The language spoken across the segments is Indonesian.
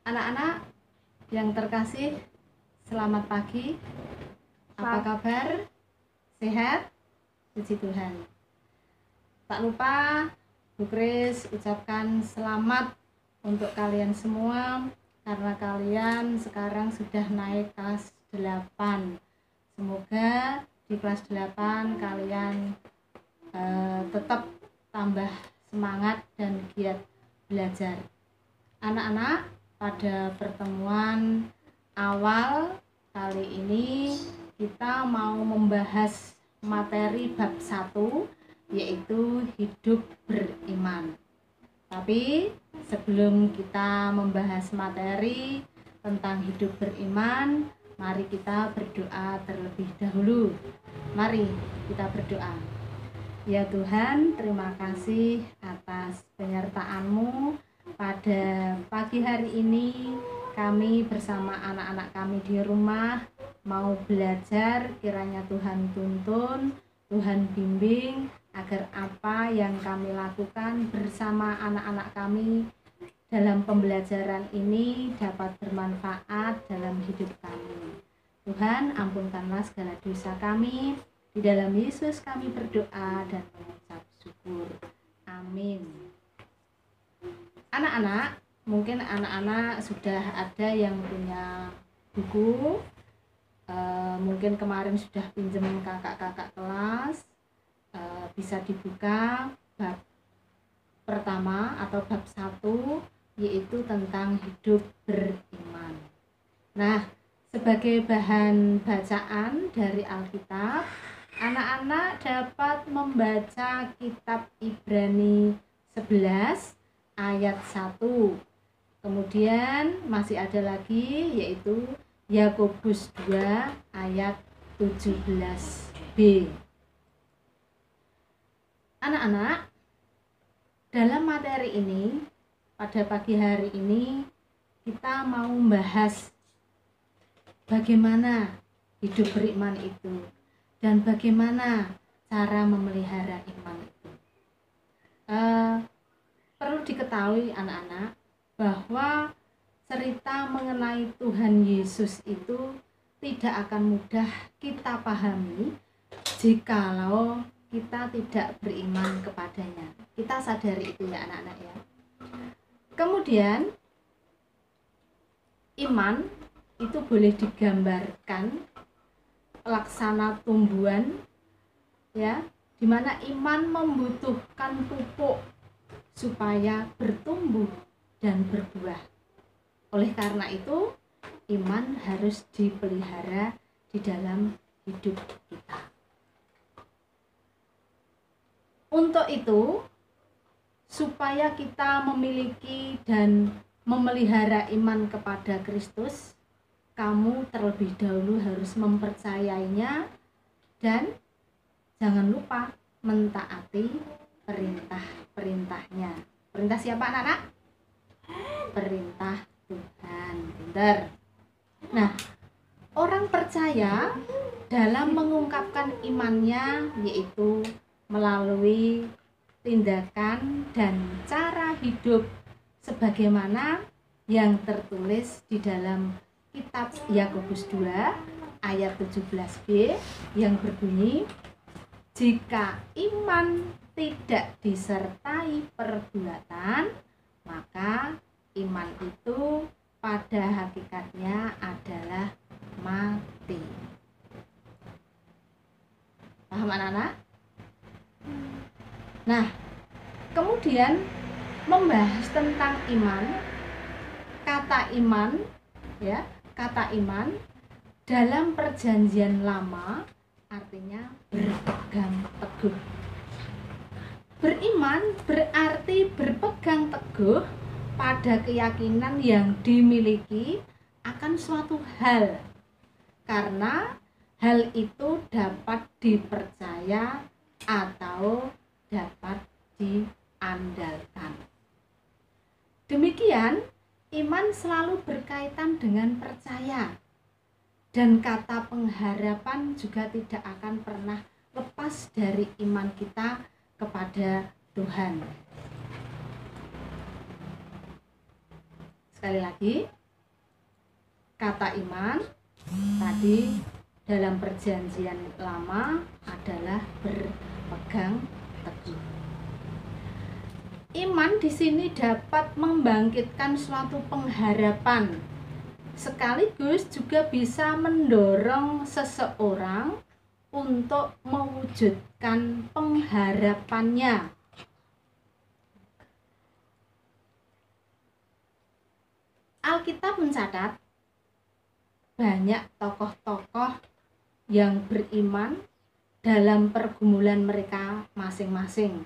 Anak-anak yang terkasih, selamat pagi. Apa kabar? Sehat? Puji Tuhan. Tak lupa Bu Kris ucapkan selamat untuk kalian semua karena kalian sekarang sudah naik kelas 8. Semoga di kelas 8 kalian tetap tambah semangat dan giat belajar. Anak-anak, pada pertemuan awal kali ini kita mau membahas materi bab 1, yaitu hidup beriman. Tapi sebelum kita membahas materi tentang hidup beriman, mari kita berdoa terlebih dahulu. Mari kita berdoa. Ya Tuhan, terima kasih atas penyertaan-Mu. Pada pagi hari ini kami bersama anak-anak kami di rumah mau belajar, kiranya Tuhan tuntun, Tuhan bimbing agar apa yang kami lakukan bersama anak-anak kami dalam pembelajaran ini dapat bermanfaat dalam hidup kami. Tuhan, ampunkanlah segala dosa kami. Di dalam Yesus kami berdoa dan mengucap syukur. Amin. Anak-anak, mungkin anak-anak sudah ada yang punya buku, mungkin kemarin sudah pinjam kakak-kakak kelas, bisa dibuka bab pertama atau bab 1, yaitu tentang hidup beriman. Nah, sebagai bahan bacaan dari Alkitab, anak-anak dapat membaca kitab Ibrani 11 ayat 1. Kemudian masih ada lagi, yaitu Yakobus 2 ayat 17b. Anak-anak, dalam materi ini pada pagi hari ini kita mau membahas bagaimana hidup beriman itu dan bagaimana cara memelihara iman itu. Perlu diketahui anak-anak bahwa cerita mengenai Tuhan Yesus itu tidak akan mudah kita pahami jikalau kita tidak beriman kepadanya. Kita sadari itu ya anak-anak ya. Kemudian iman itu boleh digambarkan laksana tumbuhan ya, di mana iman membutuhkan pupuk supaya bertumbuh dan berbuah. Oleh karena itu, iman harus dipelihara di dalam hidup kita. Untuk itu, supaya kita memiliki dan memelihara iman kepada Kristus, kamu terlebih dahulu harus mempercayainya dan jangan lupa mentaati perintah-perintahnya. Perintah siapa anak-anak? Perintah Tuhan. Pintar. Nah, orang percaya dalam mengungkapkan imannya yaitu melalui tindakan dan cara hidup sebagaimana yang tertulis di dalam kitab Yakobus 2 ayat 17b yang berbunyi, jika iman tidak disertai perbuatan, maka iman itu pada hakikatnya adalah mati. Paham anak-anak? Nah, kemudian membahas tentang iman, kata iman ya, kata iman dalam perjanjian lama artinya berpegang teguh. Beriman berarti berpegang teguh pada keyakinan yang dimiliki akan suatu hal, karena hal itu dapat dipercaya atau dapat diandalkan. Demikian, iman selalu berkaitan dengan percaya. Dan kata pengharapan juga tidak akan pernah lepas dari iman kita kepada Tuhan. Sekali lagi, Kata iman tadi dalam perjanjian lama adalah berpegang teguh. Iman di sini dapat membangkitkan suatu pengharapan, sekaligus juga bisa mendorong seseorang untuk mewujudkan pengharapannya. Alkitab mencatat banyak tokoh-tokoh yang beriman dalam pergumulan mereka masing-masing.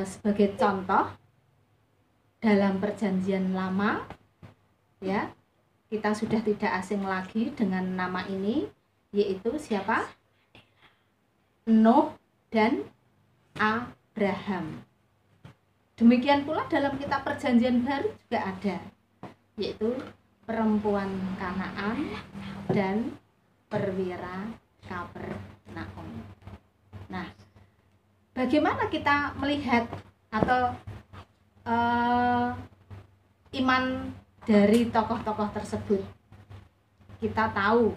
Sebagai contoh, dalam perjanjian lama, ya, kita sudah tidak asing lagi dengan nama ini, yaitu siapa? Nuh dan Abraham. Demikian pula dalam kitab perjanjian baru juga ada, yaitu perempuan Kanaan dan perwira Kapernaum. Nah, bagaimana kita melihat atau iman dari tokoh-tokoh tersebut? Kita tahu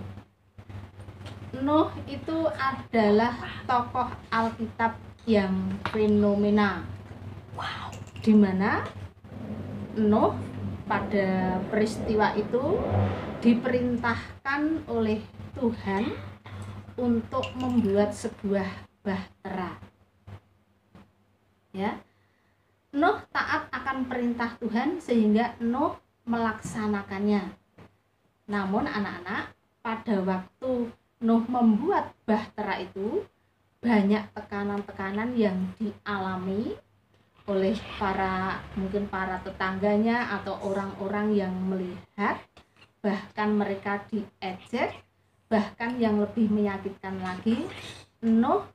Nuh itu adalah tokoh Alkitab yang fenomena, di mana Nuh pada peristiwa itu diperintahkan oleh Tuhan untuk membuat sebuah bahtera. Ya, Nuh taat akan perintah Tuhan sehingga Nuh melaksanakannya. Namun anak-anak, pada waktu Nuh membuat bahtera itu banyak tekanan-tekanan yang dialami oleh mungkin para tetangganya atau orang-orang yang melihat, bahkan mereka diejek, bahkan yang lebih menyakitkan lagi, Nuh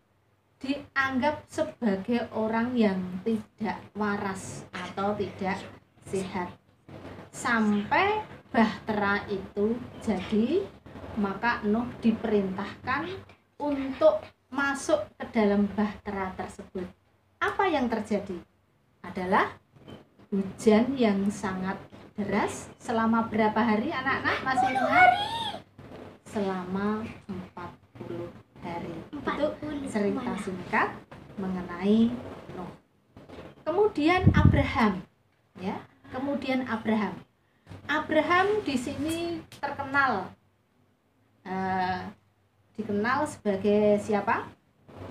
dianggap sebagai orang yang tidak waras atau tidak sehat. Sampai bahtera itu jadi, maka Nuh diperintahkan untuk masuk ke dalam bahtera tersebut. Apa yang terjadi? Adalah hujan yang sangat deras selama berapa hari, anak-anak masih ingat? Selama 40 hari. Itu cerita singkat mengenai Nuh. Kemudian Abraham, ya. Kemudian Abraham di sini dikenal sebagai siapa?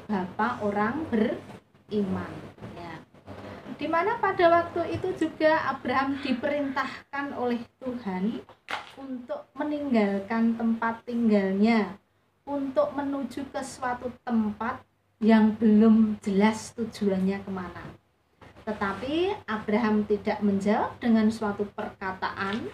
Bapak orang beriman, ya. Di mana pada waktu itu juga Abraham diperintahkan oleh Tuhan untuk meninggalkan tempat tinggalnya, untuk menuju ke suatu tempat yang belum jelas tujuannya kemana. Tetapi Abraham tidak menjawab dengan suatu perkataan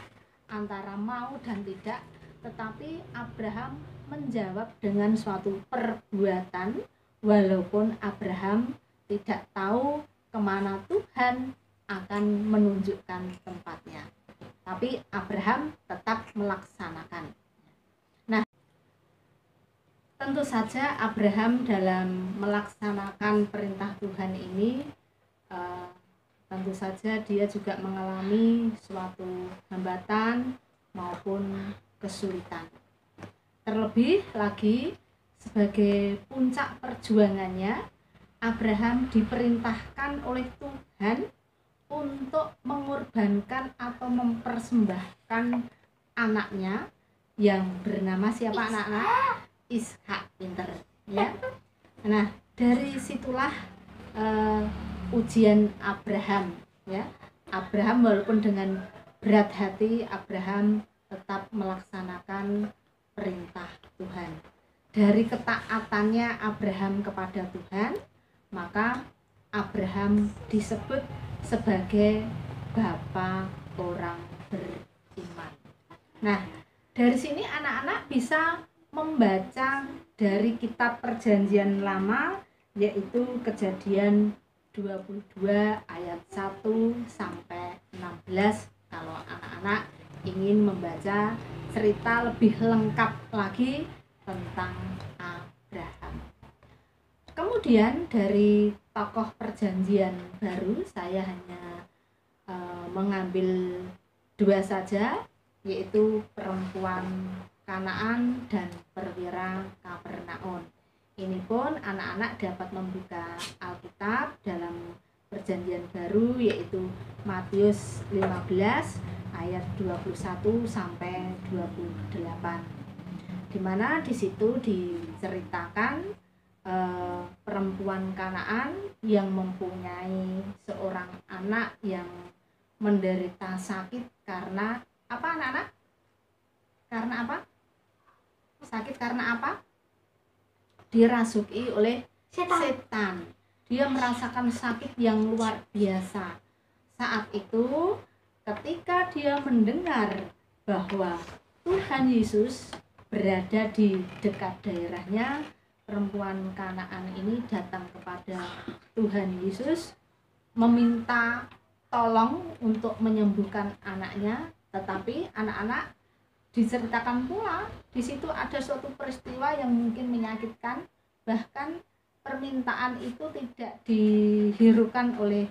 antara mau dan tidak, tetapi Abraham menjawab dengan suatu perbuatan, walaupun Abraham tidak tahu kemana Tuhan akan menunjukkan tempatnya, tapi Abraham tetap melaksanakan. Nah, tentu saja Abraham dalam melaksanakan perintah Tuhan ini, tentu saja dia juga mengalami suatu hambatan maupun kesulitan. Terlebih lagi, sebagai puncak perjuangannya, Abraham diperintahkan oleh Tuhan untuk mengorbankan atau mempersembahkan anaknya yang bernama siapa, anak-anak? Ishak, pinter, ya. Nah, dari situlah ujian Abraham, ya. Abraham walaupun dengan berat hati, Abraham tetap melaksanakan perintah Tuhan. Dari ketaatannya Abraham kepada Tuhan, maka Abraham disebut sebagai Bapa orang beriman. Nah, dari sini anak-anak bisa membaca dari kitab perjanjian lama, yaitu Kejadian 22 ayat 1 sampai 16. Kalau anak-anak ingin membaca cerita lebih lengkap lagi tentang Abraham. Kemudian dari tokoh perjanjian baru saya hanya mengambil 2 saja, yaitu perempuan Kanaan dan perwira Kapernaum. Ini pun anak-anak dapat membuka Alkitab dalam Perjanjian Baru, yaitu Matius 15 ayat 21 sampai 28. Di mana di situ diceritakan perempuan Kanaan yang mempunyai seorang anak yang menderita sakit karena apa, anak-anak? Karena apa? Sakit karena apa? Dirasuki oleh setan. Dia merasakan sakit yang luar biasa. Saat itu ketika dia mendengar bahwa Tuhan Yesus berada di dekat daerahnya, perempuan Kanaan ini datang kepada Tuhan Yesus meminta tolong untuk menyembuhkan anaknya. Tetapi anak-anak, diceritakan pula di situ ada suatu peristiwa yang mungkin menyakitkan, bahkan permintaan itu tidak dihiraukan oleh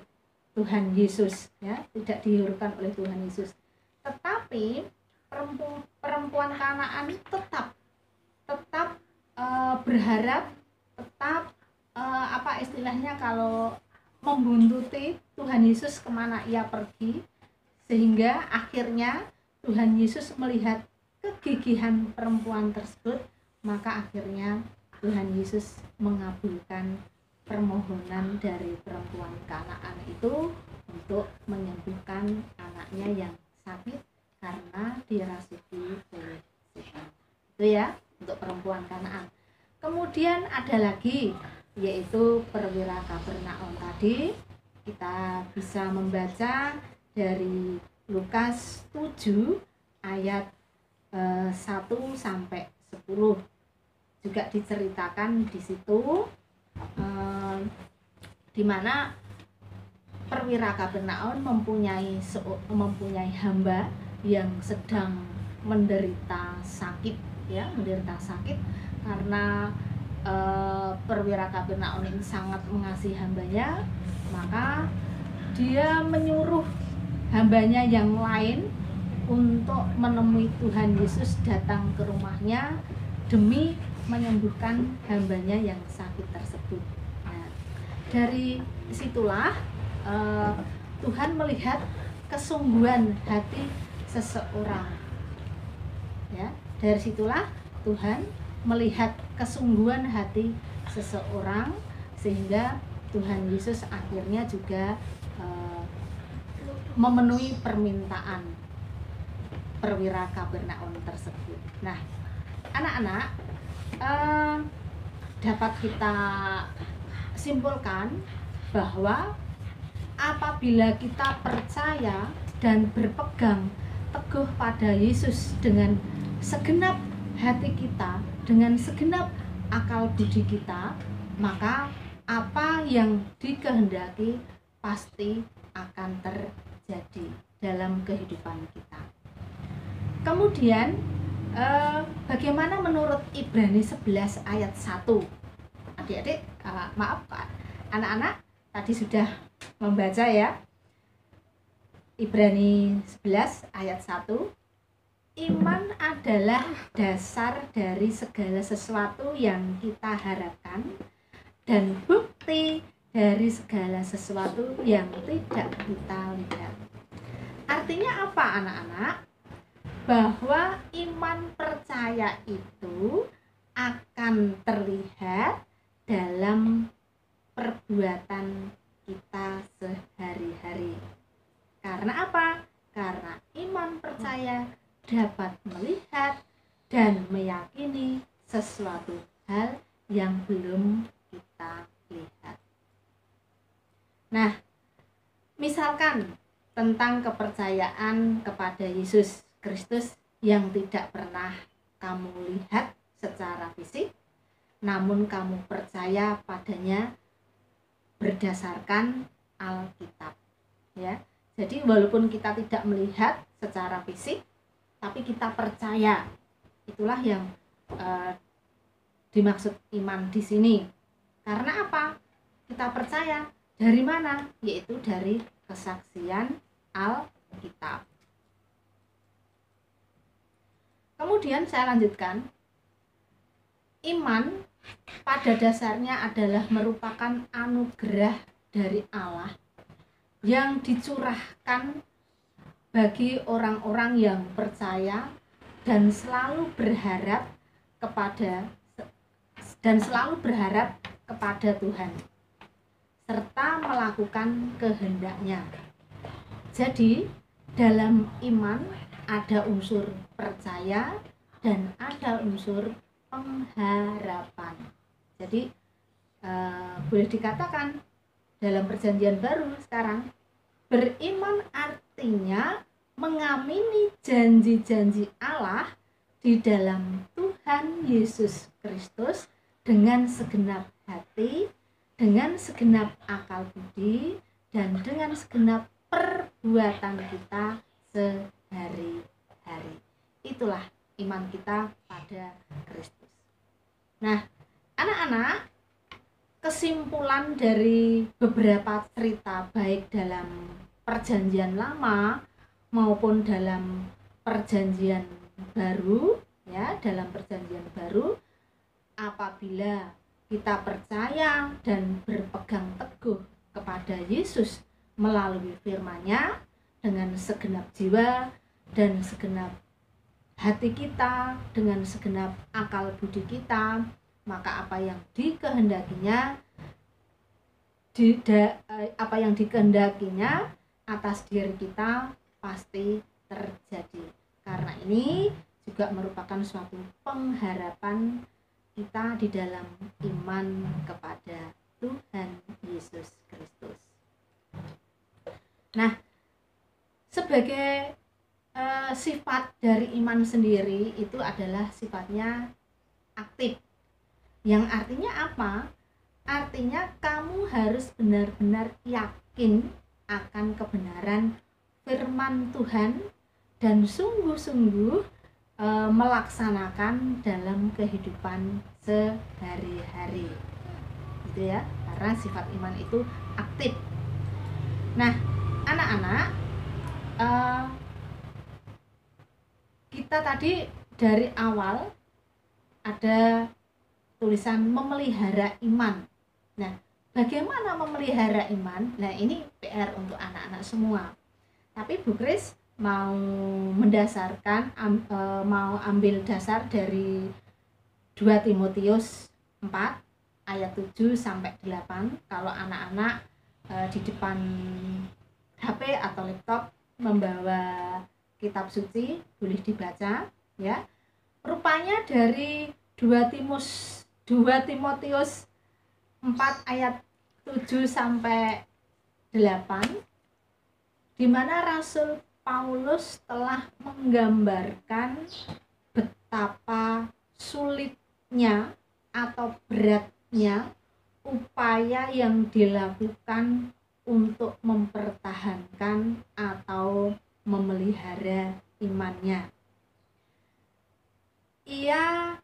Tuhan Yesus, ya, tidak dihiraukan oleh Tuhan Yesus. Tetapi perempuan Kanaan tetap berharap, tetap apa istilahnya, kalau membuntuti Tuhan Yesus kemana ia pergi, sehingga akhirnya Tuhan Yesus melihat kegigihan perempuan tersebut, maka akhirnya Tuhan Yesus mengabulkan permohonan dari perempuan Kanaan itu untuk menyembuhkan anaknya yang sakit karena dirasuki oleh setan. Itu ya untuk perempuan Kanaan. Kemudian ada lagi, yaitu perwira Kapernaum. Tadi kita bisa membaca dari Lukas 7 ayat 1 sampai 10. Juga diceritakan di situ di mana perwira Kapernaum mempunyai hamba yang sedang menderita sakit, ya, menderita sakit karena perwira Kapernaum ini sangat mengasihi hambanya, maka dia menyuruh hambanya yang lain untuk menemui Tuhan Yesus, datang ke rumahnya demi menyembuhkan hambanya yang sakit tersebut. Nah, dari situlah Tuhan melihat kesungguhan hati seseorang, ya, dari situlah Tuhan melihat kesungguhan hati seseorang, sehingga Tuhan Yesus akhirnya juga memenuhi permintaan perwira Kapernaum tersebut. Nah, anak-anak, dapat kita simpulkan bahwa apabila kita percaya dan berpegang teguh pada Yesus dengan segenap hati kita, dengan segenap akal budi kita, maka apa yang dikehendaki pasti akan terjadi dalam kehidupan kita. Kemudian bagaimana menurut Ibrani 11 ayat 1? Adik-adik, maaf Pak, anak-anak tadi sudah membaca ya. Ibrani 11 ayat 1. Iman adalah dasar dari segala sesuatu yang kita harapkan dan bukti dari segala sesuatu yang tidak kita lihat. Artinya apa, anak-anak? Bahwa iman percaya itu akan terlihat dalam perbuatan kita sehari-hari. Karena apa? Karena iman percaya dapat melihat dan meyakini sesuatu hal yang belum kita lihat. Nah, misalkan tentang kepercayaan kepada Yesus Kristus yang tidak pernah kamu lihat secara fisik, namun kamu percaya padanya berdasarkan Alkitab, ya. Jadi walaupun kita tidak melihat secara fisik, tapi kita percaya. Itulah yang dimaksud iman di sini. Karena apa? Kita percaya dari mana? Yaitu dari kesaksian Alkitab. Kemudian saya lanjutkan. Iman pada dasarnya adalah merupakan anugerah dari Allah yang dicurahkan bagi orang-orang yang percaya dan selalu berharap kepada Tuhan serta melakukan kehendak-Nya. Jadi dalam iman ada unsur percaya dan ada unsur pengharapan. Jadi boleh dikatakan dalam perjanjian baru sekarang, beriman artinya mengamini janji-janji Allah di dalam Tuhan Yesus Kristus dengan segenap hati, dengan segenap akal budi, dan dengan segenap perbuatan kita sehari-hari. Itulah iman kita pada Kristus. Nah, anak-anak, kesimpulan dari beberapa cerita baik dalam perjanjian lama maupun dalam perjanjian baru, ya, dalam perjanjian baru, apabila kita percaya dan berpegang teguh kepada Yesus melalui firman-Nya dengan segenap jiwa dan segenap hati kita, dengan segenap akal budi kita, maka apa yang dikehendakinya atas diri kita pasti terjadi. Karena ini juga merupakan suatu pengharapan kita di dalam iman kepada Tuhan Yesus Kristus. Nah, sebagai sifat dari iman sendiri itu adalah sifatnya aktif. Yang artinya apa? Artinya kamu harus benar-benar yakin akan kebenaran firman Tuhan dan sungguh-sungguh melaksanakan dalam kehidupan sehari-hari. Gitu ya, karena sifat iman itu aktif. Nah, anak-anak, kita tadi dari awal ada tulisan memelihara iman. Nah, bagaimana memelihara iman? Nah, ini PR untuk anak-anak semua. Tapi Bu Kris mau mendasarkan, mau ambil dasar dari 2 Timotius 4 ayat 7 sampai 8. Kalau anak-anak di depan HP atau laptop membawa kitab suci, boleh dibaca, ya. Rupanya dari 2 Timotius 4 ayat 7 sampai 8, di mana Rasul Paulus telah menggambarkan betapa sulitnya atau beratnya upaya yang dilakukan untuk mempertahankan atau memelihara imannya. Ia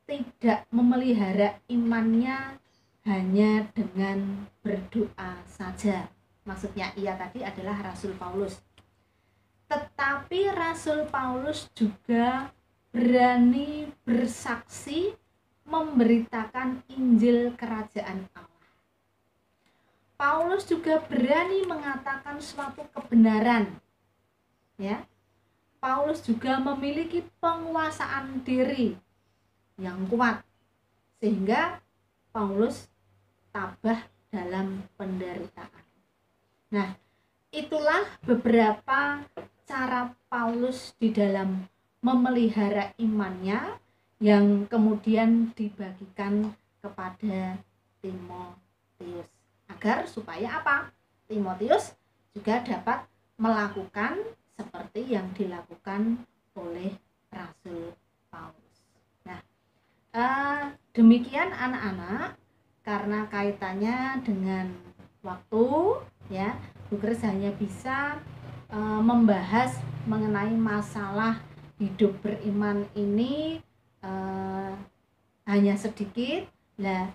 tidak memelihara imannya hanya dengan berdoa saja. Maksudnya ia tadi adalah Rasul Paulus. Tetapi Rasul Paulus juga berani bersaksi memberitakan Injil Kerajaan Allah. Paulus juga berani mengatakan suatu kebenaran. Ya. Paulus juga memiliki penguasaan diri yang kuat sehingga Paulus tabah dalam penderitaan. Nah, itulah beberapa cara Paulus di dalam memelihara imannya yang kemudian dibagikan kepada Timotius. Agar supaya apa? Timotius juga dapat melakukan seperti yang dilakukan oleh Rasul Paulus. Nah, demikian anak-anak, karena kaitannya dengan waktu, ya, Bu Kris hanya bisa membahas mengenai masalah hidup beriman ini hanya sedikit. Nah,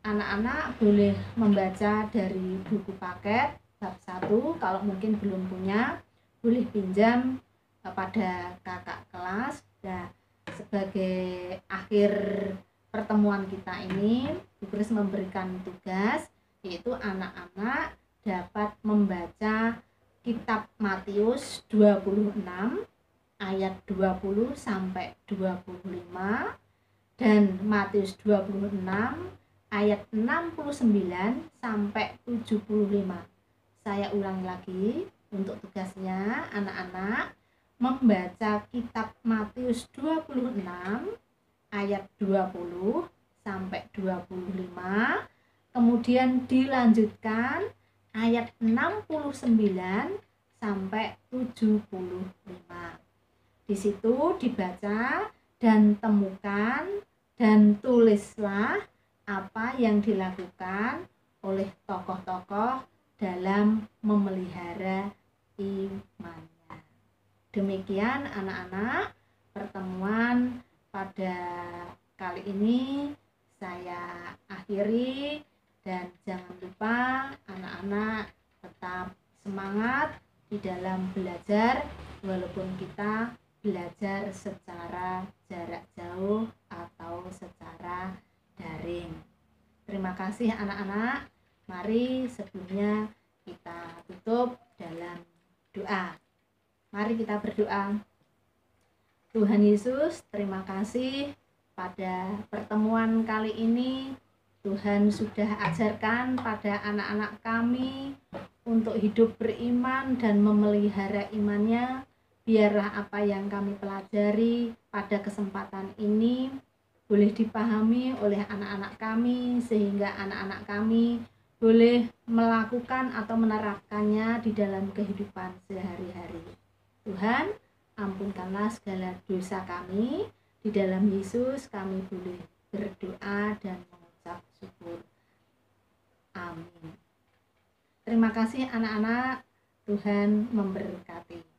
anak-anak boleh membaca dari buku paket bab 1, kalau mungkin belum punya boleh pinjam pada kakak kelas. Nah, sebagai akhir pertemuan kita ini, Bu Kris memberikan tugas, yaitu anak-anak dapat membaca kitab Matius 26 ayat 20 sampai 25 dan Matius 26 ayat 69 sampai 75. Saya ulangi lagi untuk tugasnya, anak-anak membaca kitab Matius 26 ayat 20 sampai 25, kemudian dilanjutkan ayat 69 sampai 75. Di situ dibaca dan temukan dan tulislah apa yang dilakukan oleh tokoh-tokoh dalam memelihara imannya. Demikian anak-anak, pertemuan pada kali ini saya akhiri, dan jangan lupa anak-anak tetap semangat di dalam belajar walaupun kita belajar secara jarak jauh atau secara daring. Terima kasih anak-anak. Mari sebelumnya kita tutup dalam doa. Mari kita berdoa. Tuhan Yesus, terima kasih pada pertemuan kali ini. Tuhan sudah ajarkan pada anak-anak kami untuk hidup beriman dan memelihara imannya. Biarlah apa yang kami pelajari pada kesempatan ini boleh dipahami oleh anak-anak kami, sehingga anak-anak kami boleh melakukan atau menerapkannya di dalam kehidupan sehari-hari. Tuhan, ampunkanlah segala dosa kami. Di dalam Yesus kami boleh berdoa dan mengucap syukur. Amin. Terima kasih anak-anak. Tuhan memberkati.